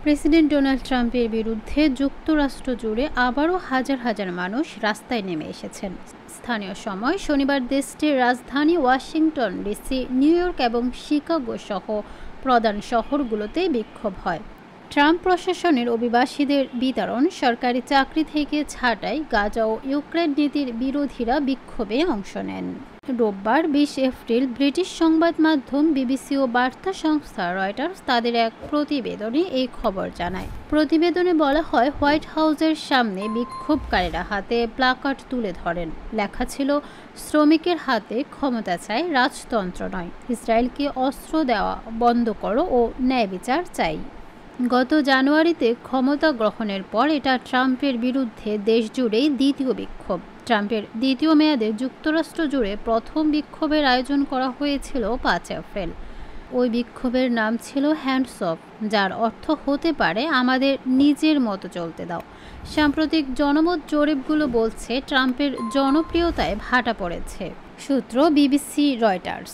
President Donald ট্রাম্পের বিরুদ্ধে যুক্তরাষ্ট্র জুড়ে আবারও হাজার হাজার মানুষ রাস্তায় নেমে এসেছেন। স্থানীয় সময় শনিবার দেশটির রাজধানী ওয়াশিংটন ডিসি, নিউ ইয়র্ক এবং শিকাগো সহ প্রধান শহরগুলোতে বিক্ষোভ হয়। ট্রাম্প প্রশাসনের অভিবাসীদের বিতরণ, সরকারি চাকরি থেকে ছাঁটাই, গাজা ও ইউক্রেন নীতির বিরোধীরা বিক্ষোভে অংশ নেন। রোববার 20 এপ্রিল ব্রিটিশ সংবাদ মাধ্যম বিবিসি ও বার্তা সংস্থা রয়টার্স তাদের এক প্রতিবেদনে এই খবর জানায়। প্রতিবেদনে বলা হয়, হোয়াইট হাউসের সামনে বিক্ষোভকারীরা হাতে প্লাকার্ড তুলে ধরেন। লেখা ছিল, শ্রমিকের হাতে ক্ষমতা চাই, রাজতন্ত্র নয়। ইসরায়েলকে অস্ত্র দেওয়া বন্ধ করো ও ন্যায় বিচার চাই। গত জানুয়ারিতে ক্ষমতা গ্রহণের পর এটা ট্রাম্পের বিরুদ্ধে দেশ জুড়েই দ্বিতীয় বিক্ষোভ। ট্রাম্পের দ্বিতীয় মেয়াদে যুক্তরাষ্ট্র জুড়ে প্রথম বিক্ষোভের আয়োজন করা হয়েছিল 5 এপ্রিল। ওই বিক্ষোভের নাম ছিল হ্যান্ডস অফ, যার অর্থ হতে পারে আমাদের নিজের মতো চলতে দাও। সাম্প্রতিক জনমত জরিপগুলো বলছে ট্রাম্পের জনপ্রিয়তায় ভাটা পড়েছে। সূত্র বিবিসি, রয়টার্স।